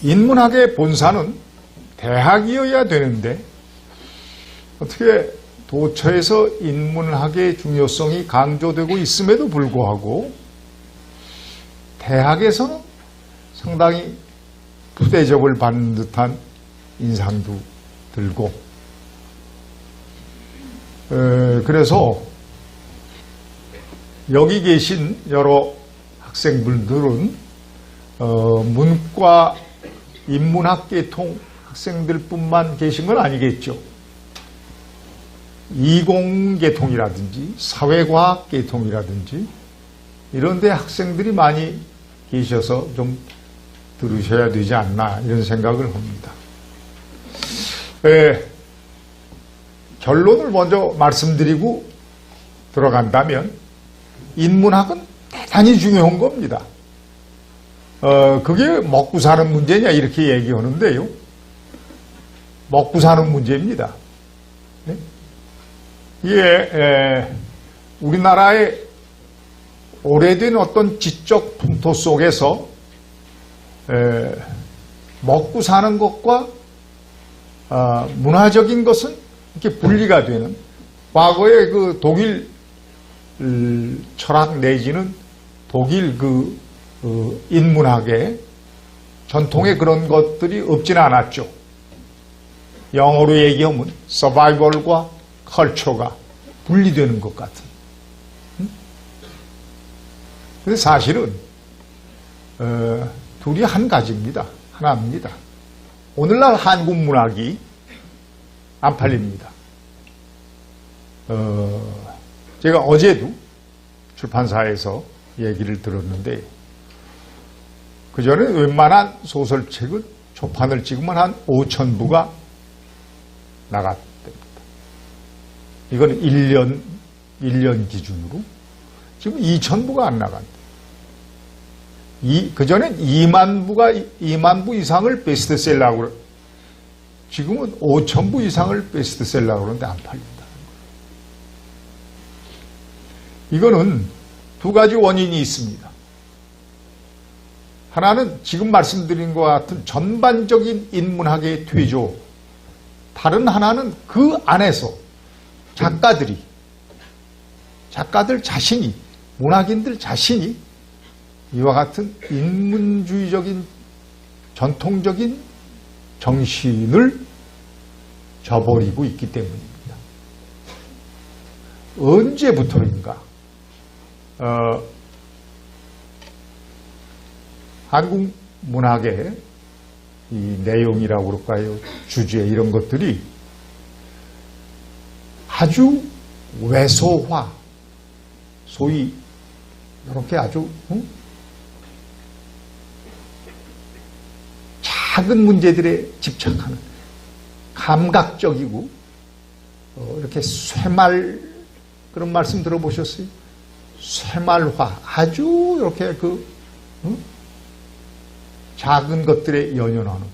인문학의 본사는 대학이어야 되는데 어떻게 도처에서 인문학의 중요성이 강조되고 있음에도 불구하고 대학에서는 상당히 부대접을 받는 듯한 인상도 들고 그래서 여기 계신 여러 학생분들은 문과 인문학 계통 학생들뿐만 계신 건 아니겠죠. 이공계통이라든지 사회과학 계통이라든지 이런 데 학생들이 많이 계셔서 좀 들으셔야 되지 않나 이런 생각을 합니다. 결론을 먼저 말씀드리고 들어간다면 인문학은 대단히 중요한 겁니다. 그게 먹고 사는 문제냐 이렇게 얘기하는데요. 먹고 사는 문제입니다. 네? 이게 우리나라의 오래된 어떤 지적 풍토 속에서 먹고 사는 것과 문화적인 것은 이렇게 분리가 되는 과거의 그 독일 철학 내지는 독일 인문학의 전통의 그런 것들이 없지는 않았죠. 영어로 얘기하면 서바이벌과 컬처가 분리되는 것 같은. 근데 사실은 둘이 한 가지입니다. 하나입니다. 오늘날 한국 문학이 안 팔립니다. 제가 어제도 출판사에서 얘기를 들었는데 그전에 웬만한 소설책은 초판을 찍으면 한 5,000부가 나갔답니다. 이건 1년 기준으로 지금 2,000부가 안 나간다. 그전엔 2만 부 이상을 베스트셀러라고 그래. 지금은 5,000부 이상을 베스트셀러라고 그러는데 안 팔린다. 이거는 두 가지 원인이 있습니다. 하나는 지금 말씀드린 것 같은 전반적인 인문학의 퇴조, 다른 하나는 그 안에서 작가들 자신이, 문학인들 자신이 이와 같은 인문주의적인 전통적인 정신을 저버리고 있기 때문입니다. 언제부터인가 한국 문학의 이 내용이라고 그럴까요? 주제 이런 것들이 아주 왜소화, 소위 이렇게 아주 작은 문제들에 집착하는 감각적이고 이렇게 쇠말 그런 말씀 들어보셨어요? 쇠말화 아주 이렇게 작은 것들에 연연하는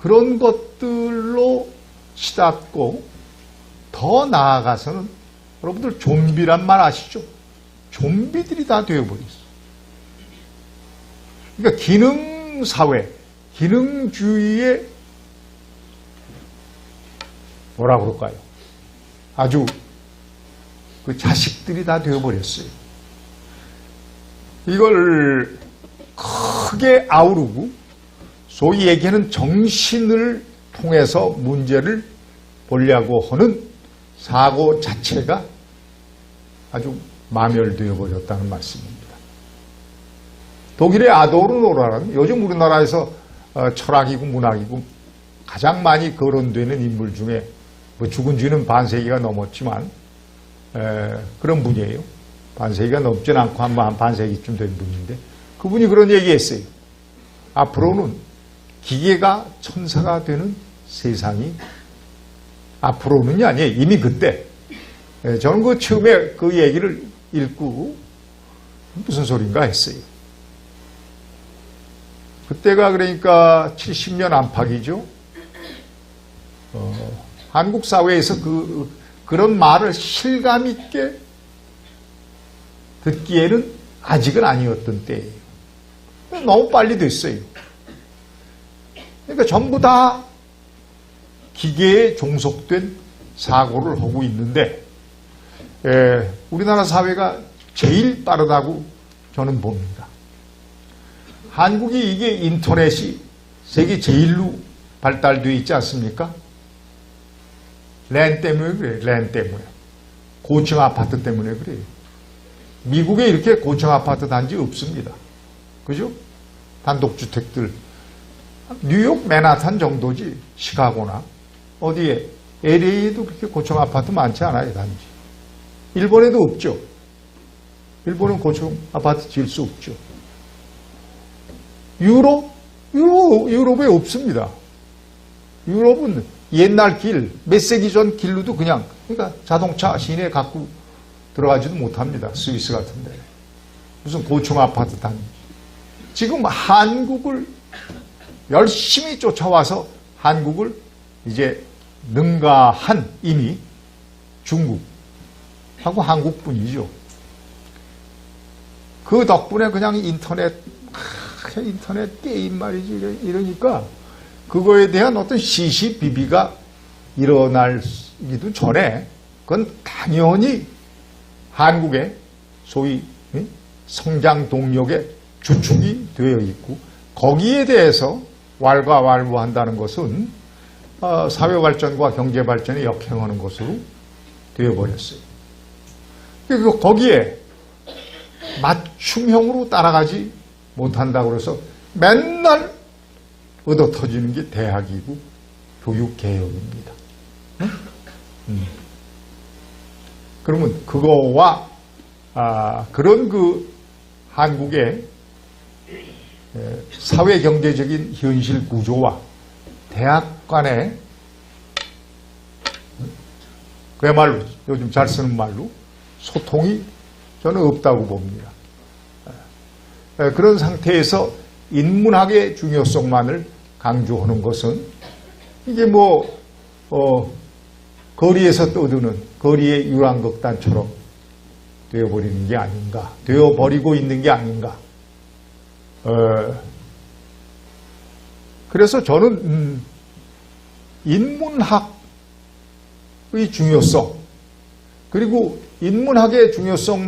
그런 것들로 치닫고 더 나아가서는 여러분들 좀비란 말 아시죠? 좀비들이 다 되어버렸어요. 그러니까 기능사회, 기능주의의 뭐라 그럴까요? 아주 그 자식들이 다 되어버렸어요. 이걸 크게 아우르고 소위 얘기하는 정신을 통해서 문제를 보려고 하는 사고 자체가 아주 마멸되어 버렸다는 말씀입니다. 독일의 아도르노라는 요즘 우리나라에서 철학이고 문학이고 가장 많이 거론되는 인물 중에 뭐 죽은 지는 반세기가 넘었지만 그런 분이에요. 반세기가 넘진 않고 한 반세기쯤 된 분인데 그분이 그런 얘기했어요. 앞으로는 기계가 천사가 되는 세상이 앞으로는이 아니에요. 이미 그때. 저는 그 처음에 그 얘기를 읽고 무슨 소린가 했어요. 그때가 그러니까 70년 안팎이죠. 한국 사회에서 그런 말을 실감 있게 듣기에는 아직은 아니었던 때예요. 너무 빨리 됐어요. 그러니까 전부 다 기계에 종속된 사고를 하고 있는데 우리나라 사회가 제일 빠르다고 저는 봅니다. 한국이 이게 인터넷이 세계 제일로 발달되어 있지 않습니까? 랜 때문에 그래요. 랜 때문에. 고층 아파트 때문에 그래요. 미국에 이렇게 고층 아파트 단지 없습니다. 그죠? 단독주택들. 뉴욕 맨하탄 정도지. 시카고나. 어디에? LA에도 그렇게 고층 아파트 많지 않아요, 단지. 일본에도 없죠. 일본은 고층 아파트 지을 수 없죠. 유럽에 없습니다. 유럽은 옛날 길, 몇 세기 전 길로도 그냥, 그러니까 자동차 시내에 갖고 들어가지도 못합니다. 스위스 같은 데. 무슨 고층 아파트 단지. 지금 한국을 열심히 쫓아와서 한국을 이제 능가한 이미 중국하고 한국뿐이죠. 그 덕분에 그냥 인터넷 게임 말이지 이러니까 그거에 대한 어떤 시시비비가 일어나기도 전에 그건 당연히 한국의 소위 성장 동력의 주축이 되어 있고 거기에 대해서 왈가왈부한다는 것은 사회 발전과 경제 발전에 역행하는 것으로 되어버렸어요. 그리고 거기에 맞춤형으로 따라가지 못한다고 해서 맨날 얻어터지는 게 대학이고 교육개혁입니다. 그러면 그거와 그런 그 한국의 사회경제적인 현실 구조와 대학 간의 그야말로 요즘 잘 쓰는 말로 소통이 저는 없다고 봅니다. 그런 상태에서 인문학의 중요성만을 강조하는 것은 이게 거리에서 떠드는 거리의 유랑극단처럼 되어버리는 게 아닌가, 되어버리고 있는 게 아닌가. 그래서 저는 인문학의 중요성, 그리고 인문학의 중요성,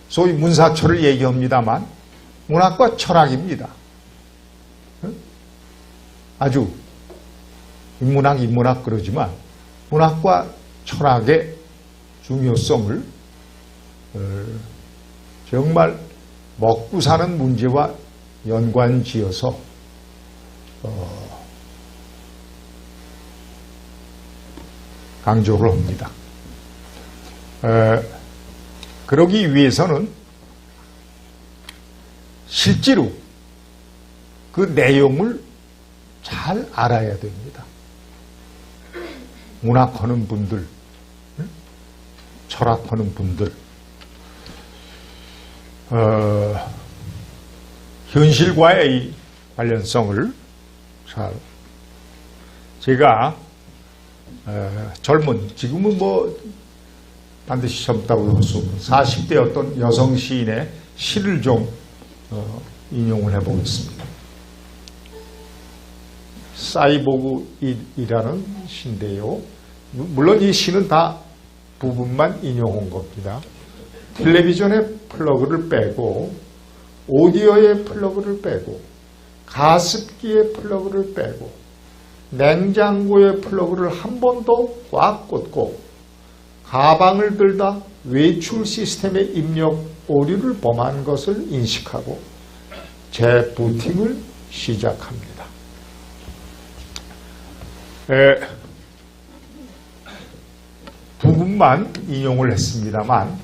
소위 문사철을 얘기합니다만 문학과 철학입니다. 아주 인문학 그러지만 문학과 철학의 중요성을 정말 먹고 사는 문제와 연관지어서 강조를 합니다. 그러기 위해서는 실제로 그 내용을 잘 알아야 됩니다. 문학하는 분들, 철학하는 분들, 현실과의 관련성을 잘, 제가 지금은 반드시 젊다고 할 수 없는 40대 어떤 여성 시인의 시를 좀 인용을 해보겠습니다. 사이보그이라는 시인데요. 물론 이 시는 다 부분만 인용한 겁니다. 텔레비전의 플러그를 빼고 오디오의 플러그를 빼고 가습기의 플러그를 빼고 냉장고의 플러그를 한 번 더 꽉 꽂고 가방을 들다 외출 시스템에 입력 오류를 범한 것을 인식하고 재부팅을 시작합니다. 부분만 인용을 했습니다만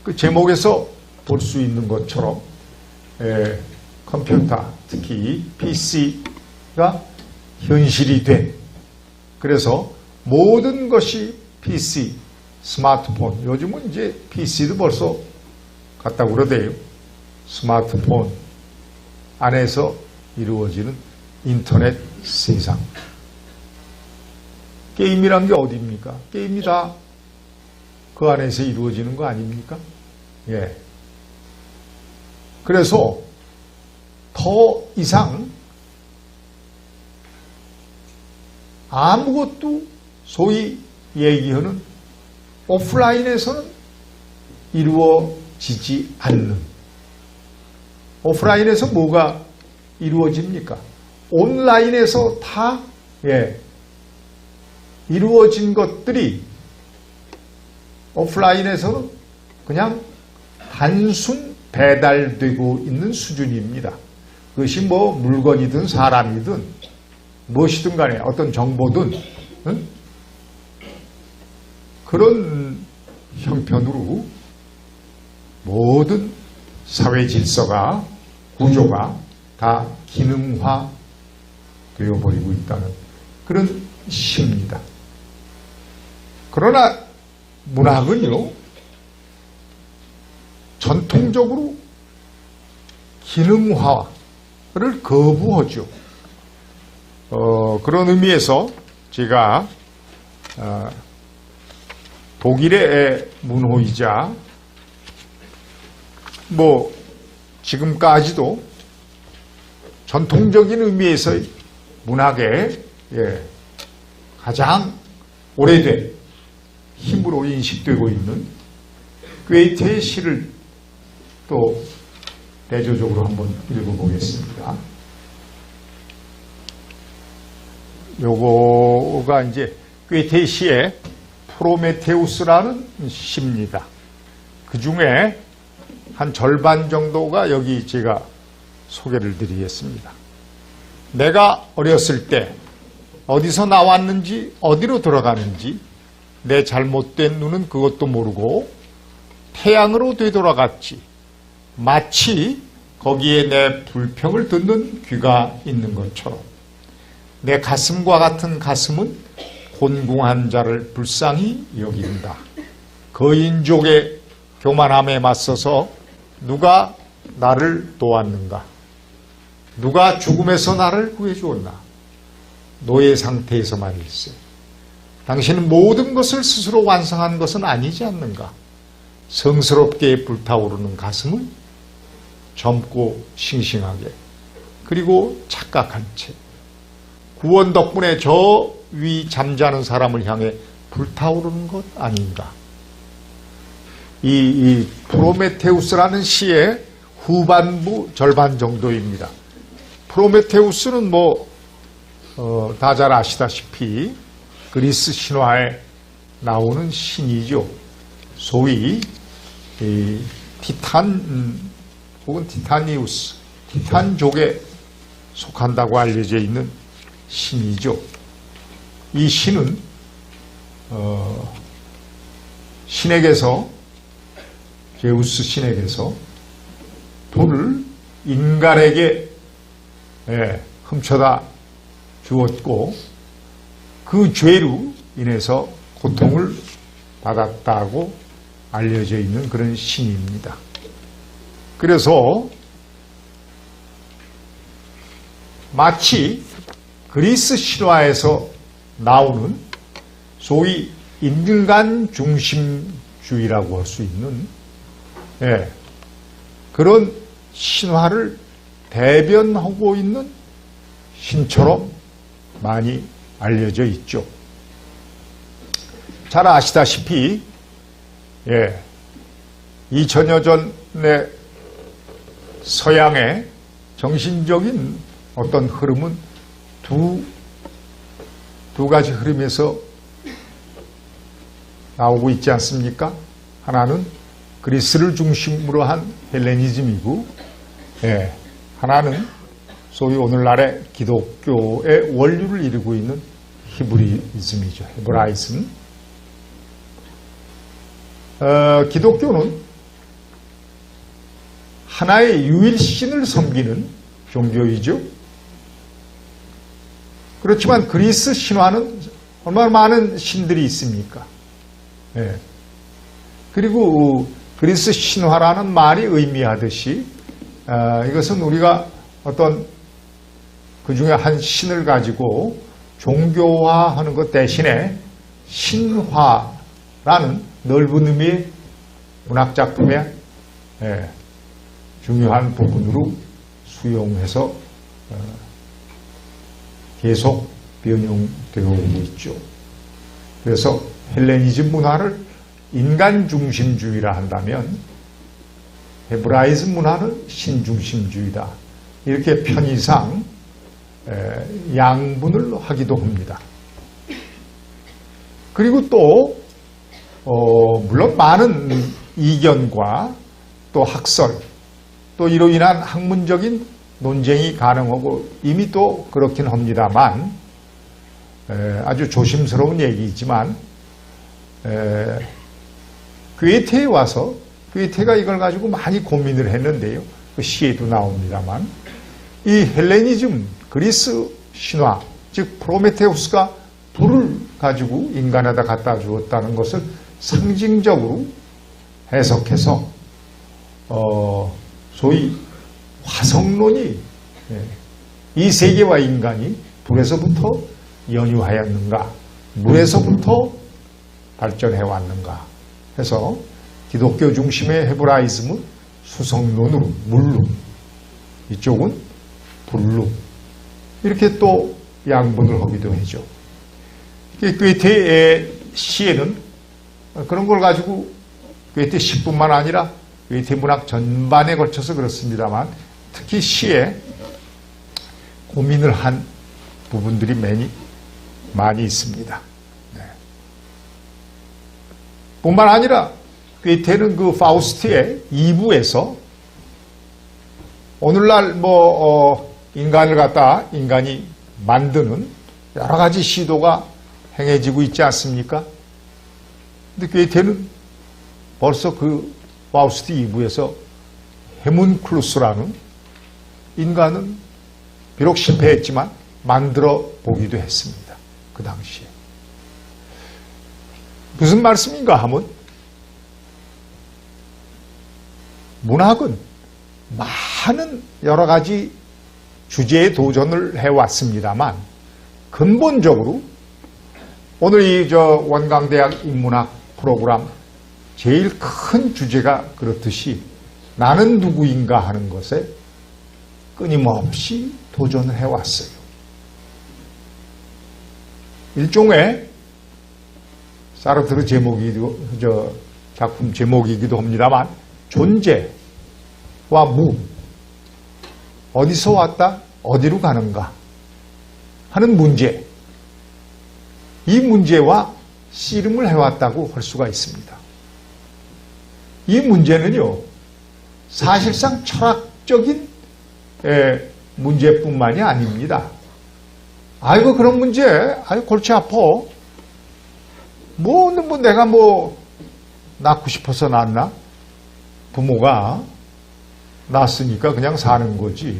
그 제목에서 볼 수 있는 것처럼 컴퓨터, 특히 PC가 현실이 된, 그래서 모든 것이 PC, 스마트폰, 요즘은 이제 PC도 벌써 갔다고 그러대요. 스마트폰 안에서 이루어지는 인터넷 세상. 게임이란 게 어디입니까? 게임이 다 그 안에서 이루어지는 거 아닙니까? 예. 그래서 더 이상 아무것도 소위 얘기하는 오프라인에서는 이루어지지 않는, 오프라인에서 뭐가 이루어집니까? 온라인에서 다 이루어진 것들이 오프라인에서는 그냥 단순 배달되고 있는 수준입니다. 그것이 뭐 물건이든 사람이든 무엇이든 간에 어떤 정보든 그런 형편으로 모든 사회 질서가, 구조가 다 기능화 되어버리고 있다는 그런 시입니다. 그러나 문학은요, 전통적으로 기능화를 거부하죠. 그런 의미에서 제가 독일의 문호이자 뭐 지금까지도 전통적인 의미에서 문학의 가장 오래된 힘으로 인식되고 있는 괴이테의 시를 또 대조적으로 한번 읽어보겠습니다. 요거가 이제 괴이테의 시의 프로메테우스라는 시입니다. 그 중에 한 절반 정도가 여기 제가 소개를 드리겠습니다. 내가 어렸을 때 어디서 나왔는지 어디로 들어가는지 내 잘못된 눈은 그것도 모르고 태양으로 되돌아갔지. 마치 거기에 내 불평을 듣는 귀가 있는 것처럼 내 가슴과 같은 가슴은 곤궁한 자를 불쌍히 여긴다. 거인족의 교만함에 맞서서 누가 나를 도왔는가? 누가 죽음에서 나를 구해주었나? 노예 상태에서 말일세. 당신은 모든 것을 스스로 완성한 것은 아니지 않는가? 성스럽게 불타오르는 가슴은 젊고 싱싱하게, 그리고 착각한 채 구원 덕분에 저 위 잠자는 사람을 향해 불타오르는 것 아닌가? 이 프로메테우스라는 시의 후반부 절반 정도입니다. 프로메테우스는 다 잘 아시다시피 그리스 신화에 나오는 신이죠. 소위 티탄 혹은 티타니우스, 티탄족에 속한다고 알려져 있는 신이죠. 이 신은 신에게서, 제우스 신에게서 돈을 인간에게 훔쳐다 주었고 그 죄로 인해서 고통을 받았다고 알려져 있는 그런 신입니다. 그래서 마치 그리스 신화에서 나오는 소위 인간 중심주의라고 할 수 있는 그런 신화를 대변하고 있는 신처럼 많이 알려져 있죠. 잘 아시다시피 2000여 전의 서양의 정신적인 어떤 흐름은 두 가지 흐름에서 나오고 있지 않습니까? 하나는 그리스를 중심으로 한 헬레니즘이고, 하나는 소위 오늘날의 기독교의 원류를 이루고 있는 히브리즘이죠. 헤브라이즘. 기독교는 하나의 유일신을 섬기는 종교이죠. 그렇지만 그리스 신화는 얼마나 많은 신들이 있습니까? 그리고 그리스 신화라는 말이 의미하듯이 이것은 우리가 어떤 그 중에 한 신을 가지고 종교화하는 것 대신에 신화라는 넓은 의미의 문학작품의 중요한 부분으로 수용해서 계속 변형되어 오고 있죠. 그래서 헬레니즘 문화를 인간 중심주의라 한다면 헤브라이즘 문화는 신중심주의다. 이렇게 편의상 양분을 하기도 합니다. 그리고 또 물론 많은 이견과 또 학설 또 이로 인한 학문적인 논쟁이 가능하고 이미 또 그렇긴 합니다만 아주 조심스러운 얘기이지만 괴테에 와서 괴테가 이걸 가지고 많이 고민을 했는데요. 그 시에도 나옵니다만 이 헬레니즘 그리스 신화 즉 프로메테우스가 불을 가지고 인간에다 갖다 주었다는 것을 상징적으로 해석해서 소위 화성론이 이 세계와 인간이 불에서부터 연유하였는가 물에서부터 발전해 왔는가 해서 기독교 중심의 헤브라이즘은 수성론으로 물로 이쪽은 불로 이렇게 또 양분을 하기도 하죠. 괴테의 시에는 그런 걸 가지고 괴테 시뿐만 아니라 괴테 문학 전반에 걸쳐서 그렇습니다만 특히 시에 고민을 한 부분들이 많이 있습니다. 네. 뿐만 아니라 괴테는 그 파우스트의 2부에서 오늘날 인간을 갖다 인간이 만드는 여러 가지 시도가 행해지고 있지 않습니까? 근데 괴테는 벌써 그 파우스트 2부에서 헤문클루스라는 인간은 비록 실패했지만 만들어 보기도 했습니다. 그 당시에. 무슨 말씀인가 하면 문학은 많은 여러 가지 주제에 도전을 해왔습니다만 근본적으로 오늘 이 원광대학 인문학 프로그램 제일 큰 주제가 그렇듯이 나는 누구인가 하는 것에 끊임없이 도전을 해왔어요. 일종의 사르트르 작품 제목이기도 합니다만 존재와 무 어디서 왔다 어디로 가는가 하는 문제 이 문제와 씨름을 해왔다고 할 수가 있습니다. 이 문제는요 사실상 철학적인 문제뿐만이 아닙니다. 아이고 그런 문제 아이고 골치 아파 내가 낳고 싶어서 낳았나? 부모가 낳았으니까 그냥 사는 거지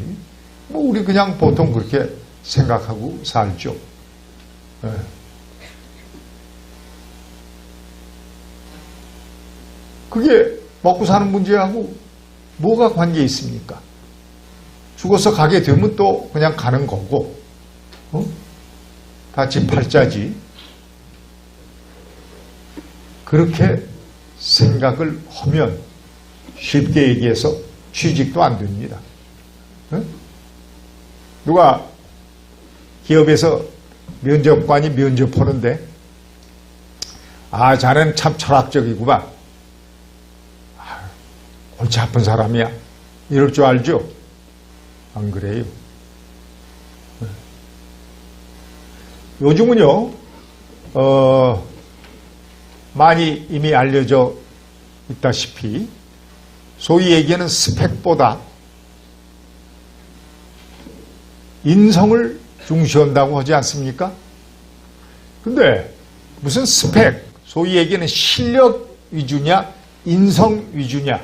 우리 그냥 보통 그렇게 생각하고 살죠. 그게 먹고 사는 문제하고 뭐가 관계 있습니까? 죽어서 가게 되면 또 그냥 가는 거고 같이 팔자지 그렇게 생각을 하면 쉽게 얘기해서 취직도 안 됩니다. 누가 기업에서 면접관이 면접하는데 자네는 참 철학적이구만. 골치 아픈 사람이야. 이럴 줄 알죠? 안 그래요? 요즘은요, 많이 이미 알려져 있다시피, 소위 얘기하는 스펙보다 인성을 중시한다고 하지 않습니까? 근데 무슨 스펙, 소위 얘기하는 실력 위주냐, 인성 위주냐,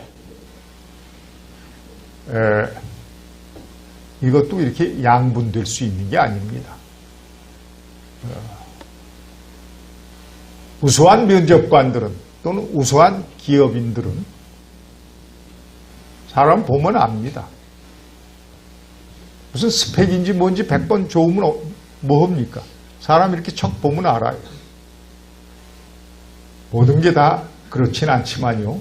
이것도 이렇게 양분될 수 있는 게 아닙니다. 우수한 면접관들은 또는 우수한 기업인들은 사람 보면 압니다. 무슨 스펙인지 뭔지 100번 좋으면 뭐합니까? 사람 이렇게 척 보면 알아요. 모든 게 다 그렇진 않지만요.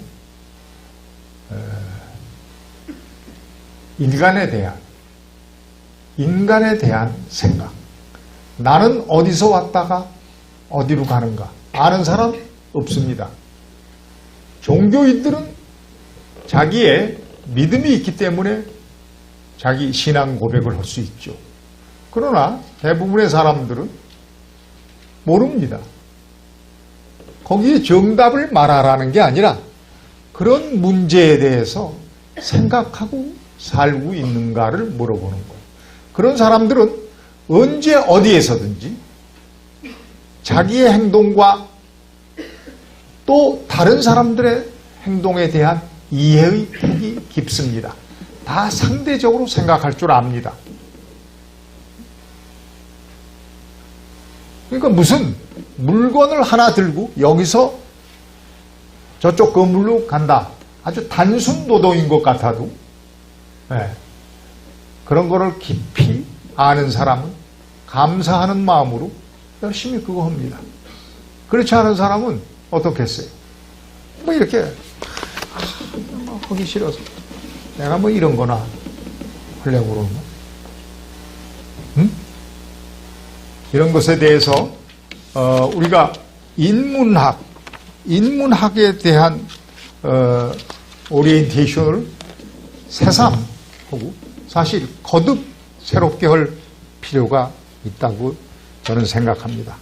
인간에 대한 생각, 나는 어디서 왔다가 어디로 가는가 아는 사람 없습니다. 종교인들은 자기의 믿음이 있기 때문에 자기 신앙 고백을 할 수 있죠. 그러나 대부분의 사람들은 모릅니다. 거기에 정답을 말하라는 게 아니라 그런 문제에 대해서 생각하고 살고 있는가를 물어보는 거예요. 그런 사람들은 언제 어디에서든지 자기의 행동과 또 다른 사람들의 행동에 대한 이해의 폭이 깊습니다. 다 상대적으로 생각할 줄 압니다. 그러니까 무슨 물건을 하나 들고 여기서 저쪽 건물로 간다. 아주 단순 노동인 것 같아도 그런 거를 깊이 아는 사람은 감사하는 마음으로 열심히 그거 합니다. 그렇지 않은 사람은 어떻겠어요? 뭐 이렇게 하기 싫어서 내가 뭐 이런 거나 하려고 그러는 거. 응? 이런 것에 대해서 우리가 인문학에 대한 오리엔테이션을 새삼하고 사실 거듭 새롭게 할 필요가 있다고 저는 생각합니다.